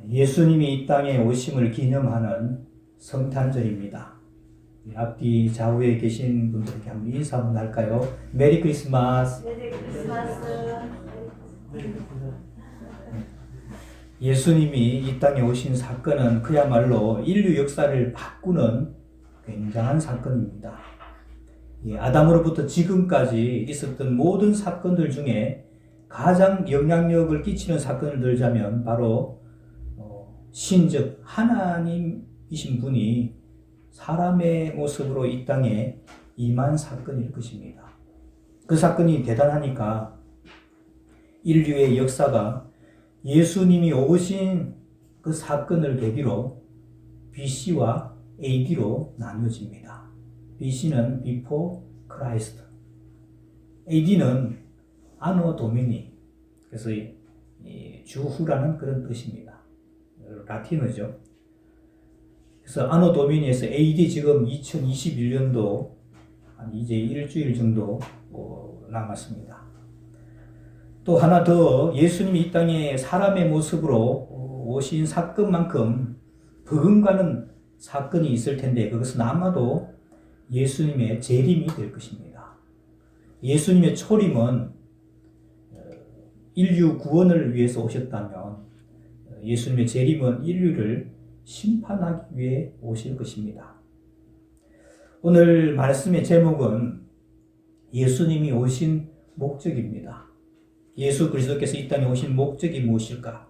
예수님이 이 땅에 오심을 기념하는 성탄절입니다. 앞뒤 좌우에 계신 분들에게 한번 인사 한번 할까요? 메리 크리스마스. 메리 크리스마스. 예수님이 이 땅에 오신 사건은 그야말로 인류 역사를 바꾸는 굉장한 사건입니다. 아담으로부터 지금까지 있었던 모든 사건들 중에 가장 영향력을 끼치는 사건을 들자면 바로 신즉 하나님이신 분이 사람의 모습으로 이 땅에 임한 사건일 것입니다. 그 사건이 대단하니까 인류의 역사가 예수님이 오신 그 사건을 계기로 BC와 AD로 나뉘어집니다. BC는 Before Christ, AD는 Anno Domini, 그래서 주후라는 그런 뜻입니다. 라틴어죠. 그래서 Anno Domini에서 AD 지금 2021년도 한 이제 일주일 정도 남았습니다. 또 하나 더 예수님이 이 땅에 사람의 모습으로 오신 사건만큼 버금가는 사건이 있을 텐데 그것은 아마도 예수님의 재림이 될 것입니다. 예수님의 초림은 인류 구원을 위해서 오셨다면 예수님의 재림은 인류를 심판하기 위해 오실 것입니다. 오늘 말씀의 제목은 예수님이 오신 목적입니다. 예수 그리스도께서 이 땅에 오신 목적이 무엇일까?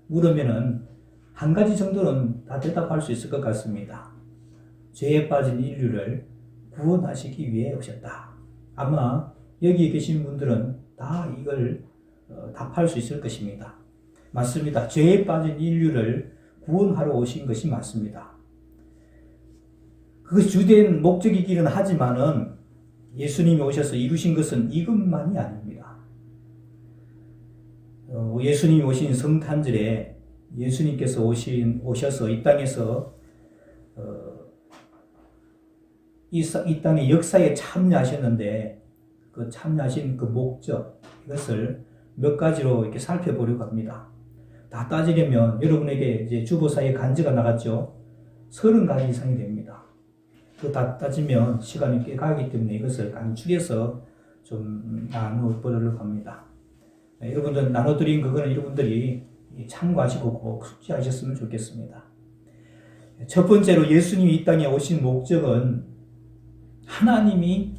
물으면은 한 가지 정도는 다 대답할 수 있을 것 같습니다. 죄에 빠진 인류를 구원하시기 위해 오셨다. 아마 여기 계신 분들은 다 이걸 답할 수 있을 것입니다. 맞습니다. 죄에 빠진 인류를 구원하러 오신 것이 맞습니다. 그것이 주된 목적이기는 하지만은 예수님이 오셔서 이루신 것은 이것만이 아닙니다. 예수님이 오신 성탄절에 예수님께서 오셔서 이 땅에서 이 땅의 역사에 참여하셨는데 그 참여하신 그 목적 이것을 몇 가지로 이렇게 살펴보려고 합니다. 다 따지려면 여러분에게 이제 주보사의 간증가 나갔죠. 30가지 이상이 됩니다. 그 다 따지면 시간이 꽤 가기 때문에 이것을 간추려서 좀 나눠보려고 합니다. 여러분들 나눠드린 그거는 여러분들이 참고하시고 꼭 숙지하셨으면 좋겠습니다. 첫 번째로 예수님이 이 땅에 오신 목적은 하나님이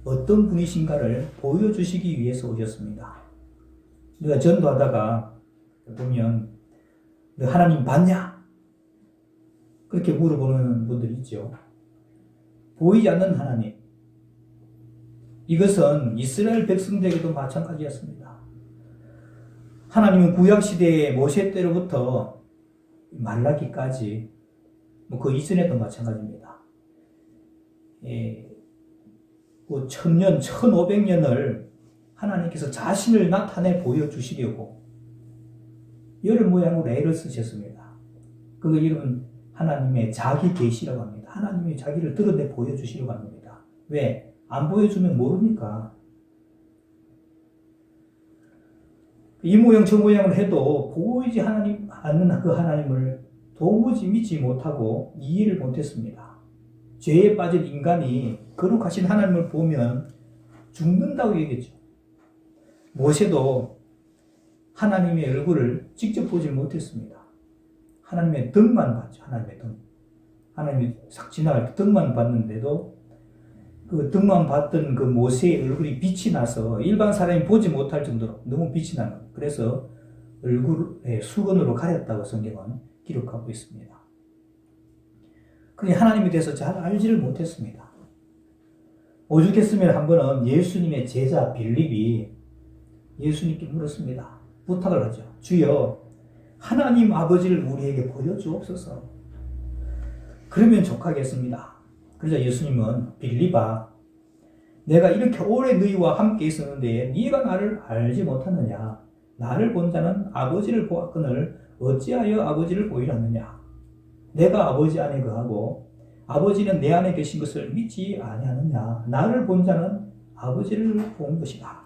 어떤 분이신가를 보여주시기 위해서 오셨습니다. 우리가 전도하다가 보면 너 하나님 봤냐? 그렇게 물어보는 분들이 있죠. 보이지 않는 하나님. 이것은 이스라엘 백성들에게도 마찬가지였습니다. 하나님은 구약시대의 모세 때로부터 말라기까지 그 이전에도 마찬가지입니다. 1000년, 1500년을 하나님께서 자신을 나타내 보여주시려고 여러 모양으로 애를 쓰셨습니다. 그거 이름은 하나님의 자기 계시라고 합니다. 하나님의 자기를 드러내 보여주시려고 합니다. 왜? 안 보여주면 모르니까. 이 모양 저 모양을 해도 보이지 않는 그 하나님을 도무지 믿지 못하고 이해를 못했습니다. 죄에 빠진 인간이 거룩하신 하나님을 보면 죽는다고 얘기했죠. 모세도 하나님의 얼굴을 직접 보지 못했습니다. 하나님의 등만 봤죠. 하나님의 등. 하나님이 싹 지나갈 때 등만 봤는데도 그 등만 봤던 그 모세의 얼굴이 빛이 나서 일반 사람이 보지 못할 정도로 너무 빛이 나는 거예요. 그래서 얼굴에 수건으로 가렸다고 성경은 기록하고 있습니다. 그냥 하나님에 대해서 잘 알지를 못했습니다. 오죽했으면 한 번은 예수님의 제자 빌립이 예수님께 물었습니다. 부탁을 하죠. 주여, 하나님 아버지를 우리에게 보여주옵소서. 그러면 족하겠습니다. 그러자 예수님은 빌립아, 내가 이렇게 오래 너희와 함께 있었는데 네가 나를 알지 못하느냐? 나를 본 자는 아버지를 보았거늘 어찌하여 아버지를 보이라 하느냐? 내가 아버지 안에 거하고 아버지는 내 안에 계신 것을 믿지 아니하느냐? 나를 본 자는 아버지를 본 것이다.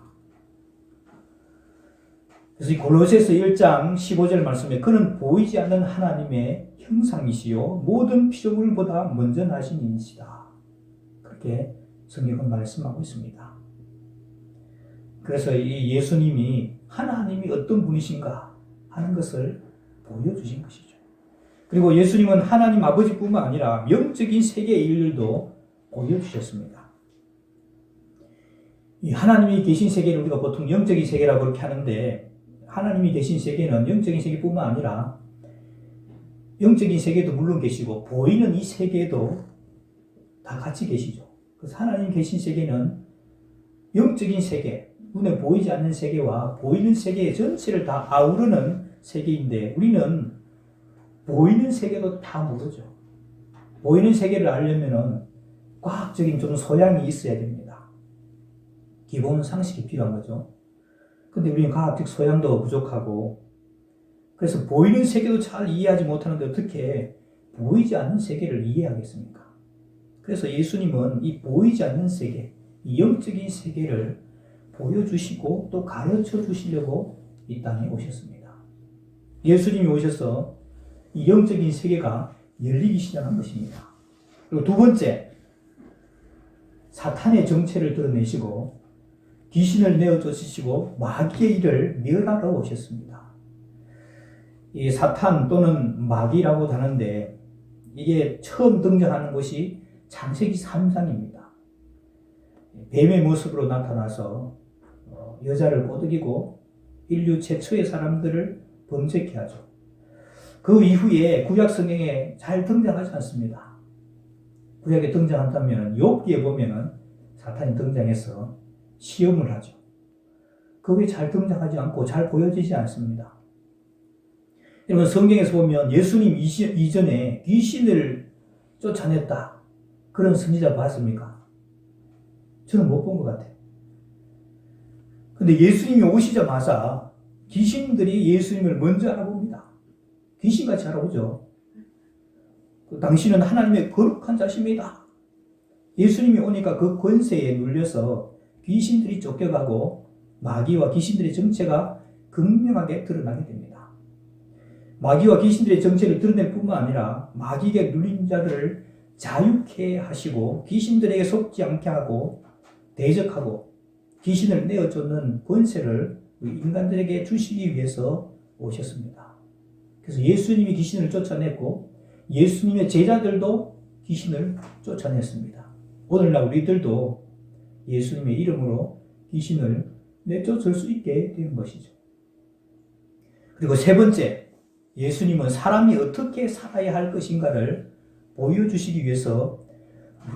그래서 이 골로새서 1장 15절 말씀에 그는 보이지 않는 하나님의 형상이시요 모든 피조물보다 먼저 나신 이시다. 그렇게 성경은 말씀하고 있습니다. 그래서 이 예수님이 하나님이 어떤 분이신가 하는 것을 보여주신 것이죠. 그리고 예수님은 하나님 아버지뿐만 아니라 영적인 세계의 일들도 보여주셨습니다. 이 하나님이 계신 세계를 우리가 보통 영적인 세계라고 그렇게 하는데 하나님이 계신 세계는 영적인 세계뿐만 아니라 영적인 세계도 물론 계시고 보이는 이 세계도 다 같이 계시죠. 그래서 하나님 계신 세계는 영적인 세계, 눈에 보이지 않는 세계와 보이는 세계 전체를 다 아우르는 세계인데 우리는 보이는 세계도 다 모르죠. 보이는 세계를 알려면 과학적인 좀 소양이 있어야 됩니다. 기본 상식이 필요한 거죠. 근데 우리는 과학적 소양도 부족하고 그래서 보이는 세계도 잘 이해하지 못하는데 어떻게 보이지 않는 세계를 이해하겠습니까? 그래서 예수님은 이 보이지 않는 세계, 이 영적인 세계를 보여주시고 또 가르쳐 주시려고 이 땅에 오셨습니다. 예수님이 오셔서 이 영적인 세계가 열리기 시작한 것입니다. 그리고 두 번째, 사탄의 정체를 드러내시고 귀신을 내어쫓으시고 마귀의 일을 멸하러 오셨습니다. 이 사탄 또는 마귀라고 하는데 이게 처음 등장하는 것이 창세기 3장입니다. 뱀의 모습으로 나타나서 여자를 꼬드기고 인류 최초의 사람들을 범죄케 하죠. 그 이후에 구약 성경에 잘 등장하지 않습니다. 구약에 등장한다면 욥기에 보면은 사탄이 등장해서 시험을 하죠. 그 외에 잘 등장하지 않고 잘 보여지지 않습니다. 여러분 성경에서 보면 예수님 이전에 귀신을 쫓아냈다. 그런 선지자 봤습니까? 저는 못 본 것 같아요. 근데 예수님이 오시자마자 귀신들이 예수님을 먼저 알아봅니다. 귀신같이 알아보죠. 당신은 하나님의 거룩한 자십니다. 예수님이 오니까 그 권세에 눌려서 귀신들이 쫓겨가고 마귀와 귀신들의 정체가 극명하게 드러나게 됩니다. 마귀와 귀신들의 정체를 드러낼 뿐만 아니라 마귀에게 눌린 자들을 자유케 하시고 귀신들에게 속지 않게 하고 대적하고 귀신을 내어쫓는 권세를 인간들에게 주시기 위해서 오셨습니다. 그래서 예수님이 귀신을 쫓아냈고 예수님의 제자들도 귀신을 쫓아냈습니다. 오늘날 우리들도 예수님의 이름으로 귀신을 내쫓을 수 있게 된 것이죠. 그리고 세 번째, 예수님은 사람이 어떻게 살아야 할 것인가를 보여주시기 위해서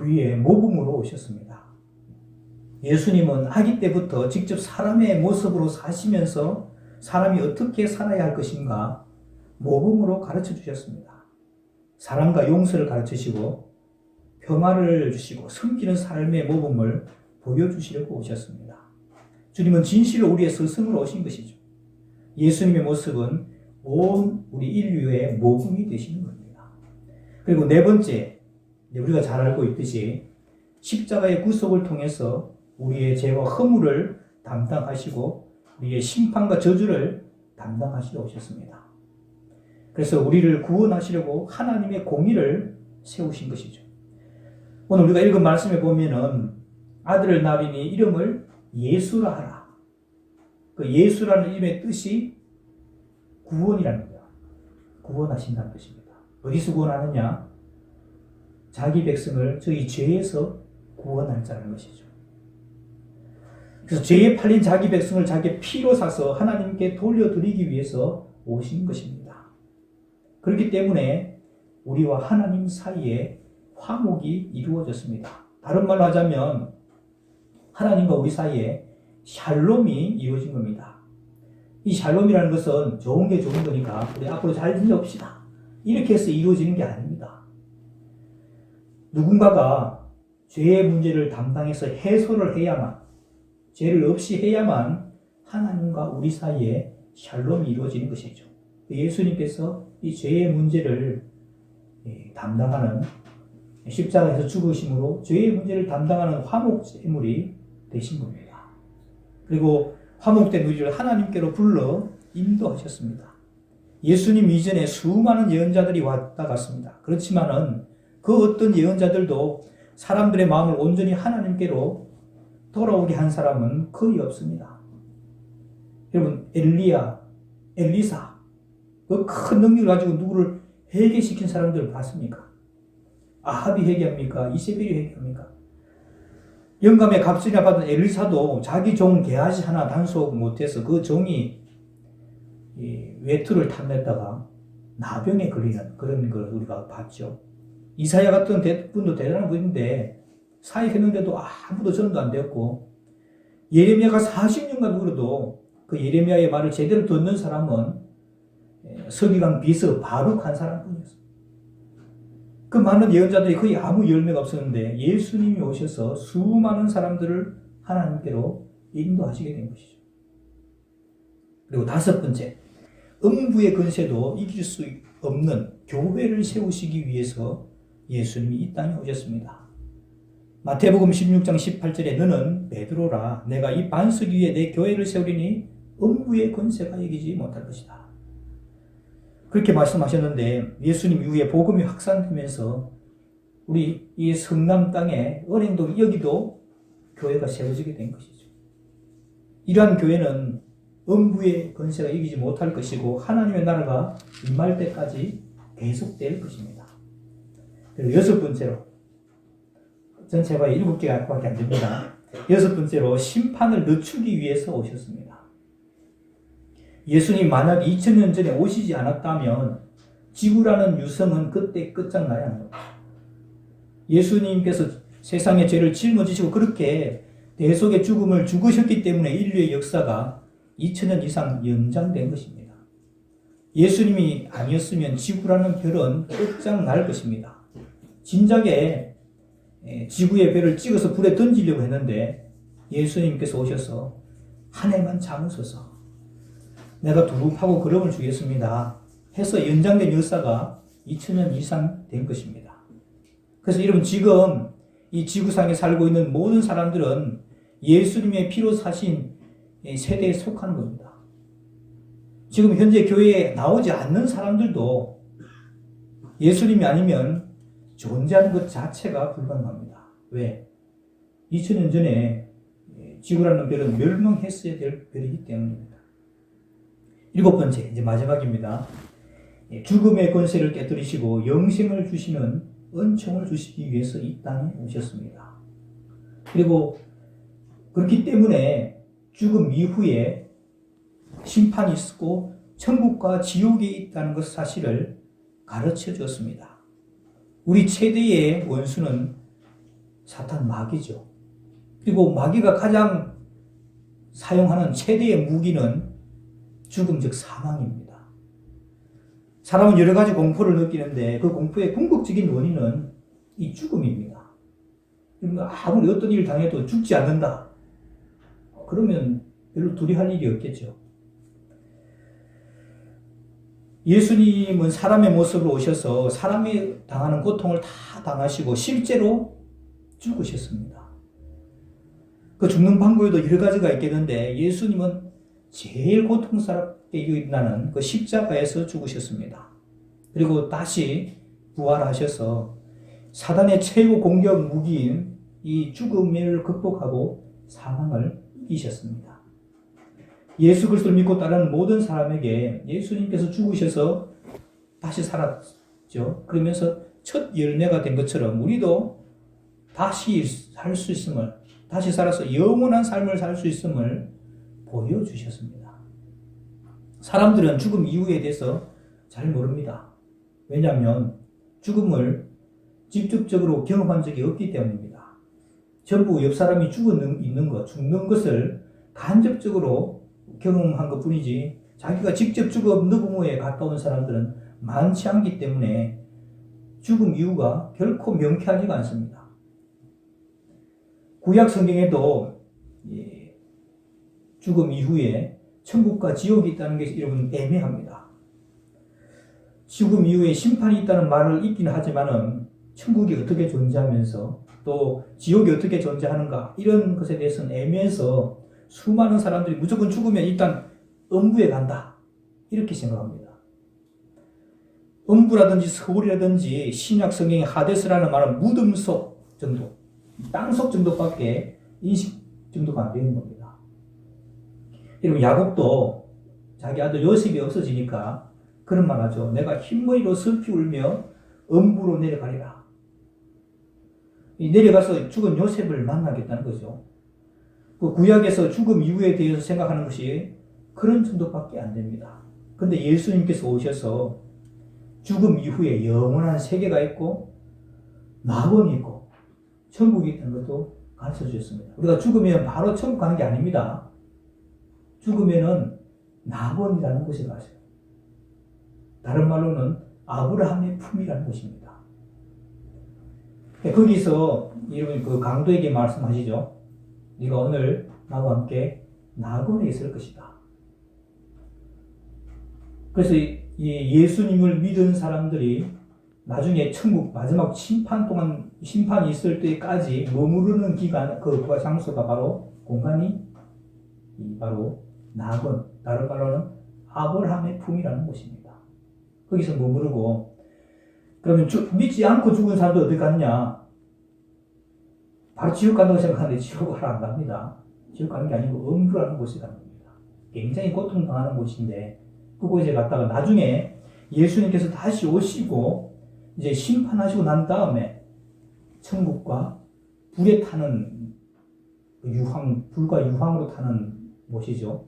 우리의 모범으로 오셨습니다. 예수님은 아기 때부터 직접 사람의 모습으로 사시면서 사람이 어떻게 살아야 할 것인가 모범으로 가르쳐 주셨습니다. 사랑과 용서를 가르치시고 평화를 주시고 섬기는 삶의 모범을 보여주시려고 오셨습니다. 주님은 진실로 우리의 스승으로 오신 것이죠. 예수님의 모습은 온 우리 인류의 모범이 되시는 겁니다. 그리고 네 번째, 우리가 잘 알고 있듯이 십자가의 구속을 통해서 우리의 죄와 허물을 담당하시고 우리의 심판과 저주를 담당하시러 오셨습니다. 그래서 우리를 구원하시려고 하나님의 공의를 세우신 것이죠. 오늘 우리가 읽은 말씀에 보면은 아들을 낳으니 이름을 예수라 하라. 그 예수라는 이름의 뜻이 구원이라는 거야. 구원하신다는 뜻입니다. 어디서 구원하느냐? 자기 백성을 저희 죄에서 구원할 자라는 것이죠. 그래서 죄에 팔린 자기 백성을 자기 피로 사서 하나님께 돌려드리기 위해서 오신 것입니다. 그렇기 때문에 우리와 하나님 사이에 화목이 이루어졌습니다. 다른 말로 하자면 하나님과 우리 사이에 샬롬이 이루어진 겁니다. 이 샬롬이라는 것은 좋은 게 좋은 거니까 우리 앞으로 잘 지냅시다. 이렇게 해서 이루어지는 게 아닙니다. 누군가가 죄의 문제를 담당해서 해소를 해야만, 죄를 없이 해야만 하나님과 우리 사이에 샬롬이 이루어지는 것이죠. 예수님께서 이 죄의 문제를 담당하는, 십자가에서 죽으심으로 죄의 문제를 담당하는 화목제물이 되신 겁니다. 그리고 화목된 우리를 하나님께로 불러 인도하셨습니다. 예수님 이전에 수많은 예언자들이 왔다 갔습니다. 그렇지만은 그 어떤 예언자들도 사람들의 마음을 온전히 하나님께로 돌아오게 한 사람은 거의 없습니다. 여러분, 엘리야, 엘리사, 그 큰 능력을 가지고 누구를 회개시킨 사람들을 봤습니까? 아합이 회개합니까? 이세벨이 회개합니까? 영감의 갑질이나 받은 엘리사도 자기 종 게하시 하나 단속 못해서 그 종이 외투를 탐냈다가 나병에 걸리는 그런 걸 우리가 봤죠. 이사야 같은 분도 대단한 분인데 사역했는데도 아무도 전도 안 되었고, 예레미야가 40년간 울어도 그 예레미야의 말을 제대로 듣는 사람은 서기관 비서 바룩 한 사람뿐이었습니다. 그 많은 예언자들이 거의 아무 열매가 없었는데 예수님이 오셔서 수많은 사람들을 하나님께로 인도하시게 된 것이죠. 그리고 다섯 번째, 음부의 권세도 이길 수 없는 교회를 세우시기 위해서 예수님이 이 땅에 오셨습니다. 마태복음 16장 18절에 너는 베드로라, 내가 이 반석 위에 내 교회를 세우리니 음부의 권세가 이기지 못할 것이다. 그렇게 말씀하셨는데 예수님 이후에 복음이 확산되면서 우리 이 성남 땅에 은행동 여기도 교회가 세워지게 된 것이죠. 이러한 교회는 음부의 권세가 이기지 못할 것이고 하나님의 나라가 임할 때까지 계속될 것입니다. 그리고 여섯 번째로, 전체가 7개밖에 안 됩니다. 여섯 번째로 심판을 늦추기 위해서 오셨습니다. 예수님 만약 2000년 전에 오시지 않았다면 지구라는 유성은 그때 끝장나야 합니다. 예수님께서 세상의 죄를 짊어지시고 그렇게 대속의 죽음을 죽으셨기 때문에 인류의 역사가 2000년 이상 연장된 것입니다. 예수님이 아니었으면 지구라는 별은 끝장날 것입니다. 진작에 지구의 별을 찍어서 불에 던지려고 했는데 예수님께서 오셔서 한 해만 참으소서, 내가 두릅하고 걸음을 주겠습니다 해서 연장된 역사가 2000년 이상 된 것입니다. 그래서 여러분, 지금 이 지구상에 살고 있는 모든 사람들은 예수님의 피로 사신 세대에 속하는 겁니다. 지금 현재 교회에 나오지 않는 사람들도 예수님이 아니면 존재하는 것 자체가 불가능합니다. 왜? 2000년 전에 지구라는 별은 멸망했어야 될 별이기 때문입니다. 일곱 번째, 이제 마지막입니다. 죽음의 권세를 깨뜨리시고 영생을 주시는 은총을 주시기 위해서 이 땅에 오셨습니다. 그리고 그렇기 때문에 죽음 이후에 심판이 있고 천국과 지옥이 있다는 것 사실을 가르쳐 주었습니다. 우리 최대의 원수는 사탄 마귀죠. 그리고 마귀가 가장 사용하는 최대의 무기는 죽음, 즉 사망입니다. 사람은 여러 가지 공포를 느끼는데 그 공포의 궁극적인 원인은 이 죽음입니다. 아무리 어떤 일을 당해도 죽지 않는다, 그러면 별로 두려워할 일이 없겠죠. 예수님은 사람의 모습으로 오셔서 사람이 당하는 고통을 다 당하시고 실제로 죽으셨습니다. 그 죽는 방법에도 여러 가지가 있겠는데 예수님은 제일 고통스럽게 일어나는 그 십자가에서 죽으셨습니다. 그리고 다시 부활하셔서 사단의 최고 공격 무기인 이 죽음을 극복하고 사망을 이기셨습니다. 예수 그리스도를 믿고 따르는 모든 사람에게 예수님께서 죽으셔서 다시 살았죠. 그러면서 첫 열매가 된 것처럼 우리도 다시 살 수 있음을, 다시 살아서 영원한 삶을 살 수 있음을 보여주셨습니다. 사람들은 죽음 이후에 대해서 잘 모릅니다. 왜냐하면 죽음을 직접적으로 경험한 적이 없기 때문입니다. 전부 옆 사람이 죽는 것을 간접적으로 경험한 것 뿐이지 자기가 직접 죽음 누구모에 갔다 온 사람들은 많지 않기 때문에 죽음 이유가 결코 명쾌하지가 않습니다. 구약 성경에도 죽음 이후에 천국과 지옥이 있다는 게 여러분 애매합니다. 죽음 이후에 심판이 있다는 말을 있긴 하지만은 천국이 어떻게 존재하면서 또 지옥이 어떻게 존재하는가 이런 것에 대해서는 애매해서 수많은 사람들이 무조건 죽으면 일단 음부에 간다, 이렇게 생각합니다. 음부라든지 서울이라든지 신약 성경의 하데스라는 말은 무덤 속 정도, 땅속 정도밖에 인식 정도가 안 되는 겁니다. 그리고 야곱도 자기 아들 요셉이 없어지니까 그런 말 하죠. 내가 흰머리로 슬피 울며 음부로 내려가리라. 내려가서 죽은 요셉을 만나겠다는 거죠. 그 구약에서 죽음 이후에 대해서 생각하는 것이 그런 정도밖에 안 됩니다. 근데 예수님께서 오셔서 죽음 이후에 영원한 세계가 있고 낙원이 있고 천국이 있다는 것도 가르쳐 주셨습니다. 우리가 죽으면 바로 천국 가는 게 아닙니다. 죽으면은 낙원이라는 곳에 가세요. 다른 말로는 아브라함의 품이라는 곳입니다. 거기서 여러분 그 강도에게 말씀하시죠. 네가 오늘 나와 함께 낙원에 있을 것이다. 그래서 이 예수님을 믿은 사람들이 나중에 천국 마지막 심판 동안 심판이 있을 때까지 머무르는 기간 그 장소가 바로 공간이 바로 낙원, 다른 말로는 아브라함의 품이라는 곳입니다. 거기서 머무르고 그러면 믿지 않고 죽은 사람도 어디 갔냐? 바로 지옥 간다고 생각하는데 지옥을 안 갑니다. 지옥 가는 게 아니고 음부라는 곳에 가는 겁니다. 굉장히 고통당하는 곳인데 그곳에 갔다가 나중에 예수님께서 다시 오시고 이제 심판하시고 난 다음에 천국과 불에 타는 유황, 불과 유황으로 타는 곳이죠.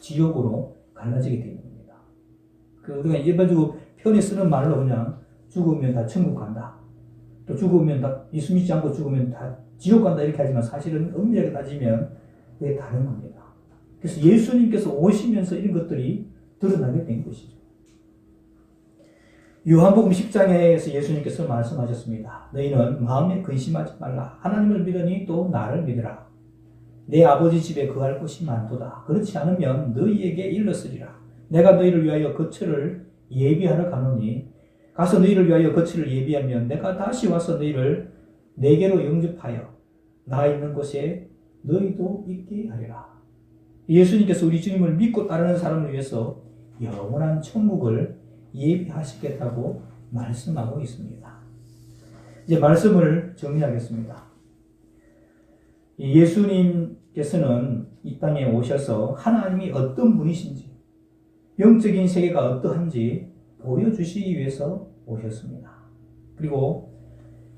지옥으로 갈라지게 되는 겁니다. 우리가 일반적으로 편히 쓰는 말로 그냥 죽으면 다 천국 간다. 또 죽으면 다 예수 믿지 않고 죽으면 다 지옥 간다 이렇게 하지만 사실은 엄밀하게 따지면 그게 다른 겁니다. 그래서 예수님께서 오시면서 이런 것들이 드러나게 된 것이죠. 요한복음 10장에서 예수님께서 말씀하셨습니다. 너희는 마음에 근심하지 말라. 하나님을 믿으니 또 나를 믿으라. 내 아버지 집에 거할 곳이 많도다. 그렇지 않으면 너희에게 일렀으리라. 내가 너희를 위하여 거처를 예비하러 가노니 가서 너희를 위하여 거처를 예비하면 내가 다시 와서 너희를 내게로 영접하여 나 있는 곳에 너희도 있게 하리라. 예수님께서 우리 주님을 믿고 따르는 사람을 위해서 영원한 천국을 예비하시겠다고 말씀하고 있습니다. 이제 말씀을 정리하겠습니다. 예수님께서는 이 땅에 오셔서 하나님이 어떤 분이신지, 영적인 세계가 어떠한지 보여주시기 위해서 오셨습니다. 그리고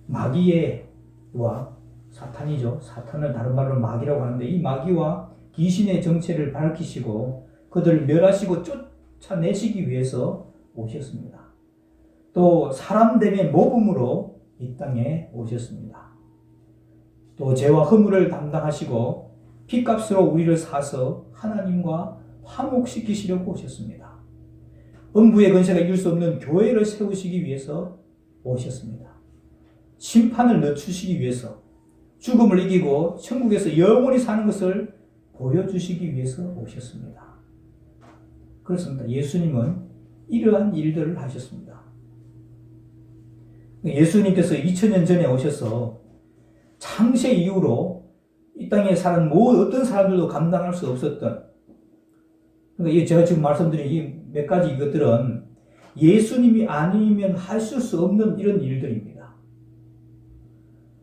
마귀와 사탄이죠. 사탄을 다른 말로 마귀라고 하는데 이 마귀와 귀신의 정체를 밝히시고 그들을 멸하시고 쫓아내시기 위해서 오셨습니다. 또 사람됨의 모범으로 이 땅에 오셨습니다. 또 죄와 허물을 담당하시고 피값으로 우리를 사서 하나님과 화목시키시려고 오셨습니다. 음부의 권세가 이길 수 없는 교회를 세우시기 위해서 오셨습니다. 심판을 늦추시기 위해서 죽음을 이기고 천국에서 영원히 사는 것을 보여주시기 위해서 오셨습니다. 그렇습니다. 예수님은 이러한 일들을 하셨습니다. 예수님께서 2000년 전에 오셔서 창세 이후로 이 땅에 사는 어떤 사람들도 감당할 수 없었던, 그러니까 제가 지금 말씀드린 이 몇 가지 이것들은 예수님이 아니면 하실 수 없는 이런 일들입니다.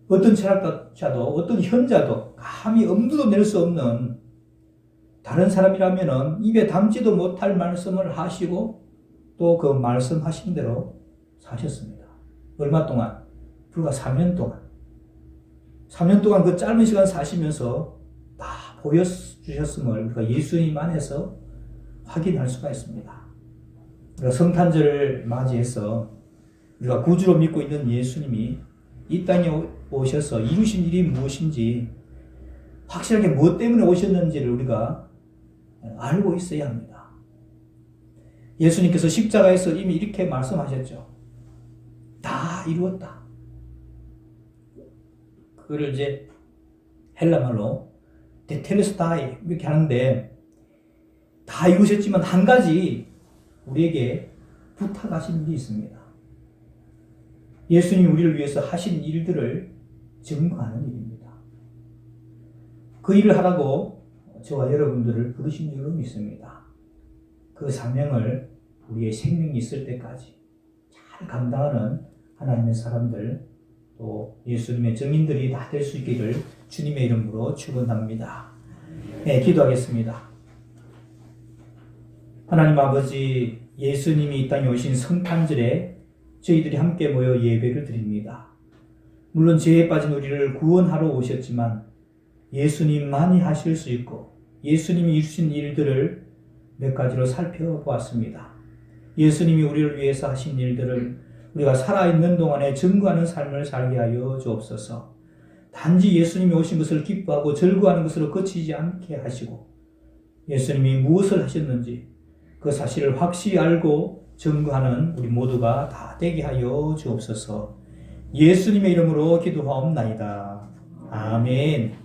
어떤 철학자도 어떤 현자도 감히 엄두도 낼 수 없는, 다른 사람이라면 입에 담지도 못할 말씀을 하시고 또 그 말씀하신 대로 사셨습니다. 얼마 동안? 불과 3년 동안. 3년 동안 그 짧은 시간 사시면서 다 보여주셨음을 우리가 예수님 안에서 확인할 수가 있습니다. 우리가 성탄절을 맞이해서 우리가 구주로 믿고 있는 예수님이 이 땅에 오셔서 이루신 일이 무엇인지 확실하게 무엇 때문에 오셨는지를 우리가 알고 있어야 합니다. 예수님께서 십자가에서 이미 이렇게 말씀하셨죠. 다 이루었다. 그걸 이제 헬라말로 테텔레스타이 이렇게 하는데, 다 이루셨지만 한 가지 우리에게 부탁하신 일이 있습니다. 예수님이 우리를 위해서 하신 일들을 증거하는 일입니다. 그 일을 하라고 저와 여러분들을 부르신 줄로 믿습니다. 그 사명을 우리의 생명이 있을 때까지 잘 감당하는 하나님의 사람들, 또 예수님의 증인들이 다 될 수 있기를 주님의 이름으로 축원합니다. 네, 기도하겠습니다. 하나님 아버지, 예수님이 이 땅에 오신 성탄절에 저희들이 함께 모여 예배를 드립니다. 물론 죄에 빠진 우리를 구원하러 오셨지만 예수님만이 하실 수 있고 예수님이 이루신 일들을 몇 가지로 살펴보았습니다. 예수님이 우리를 위해서 하신 일들을 우리가 살아있는 동안에 증거하는 삶을 살게 하여 주옵소서. 단지 예수님이 오신 것을 기뻐하고 즐거워하는 것으로 그치지 않게 하시고 예수님이 무엇을 하셨는지 그 사실을 확실히 알고 증거하는 우리 모두가 다 되게 하여 주옵소서. 예수님의 이름으로 기도하옵나이다. 아멘.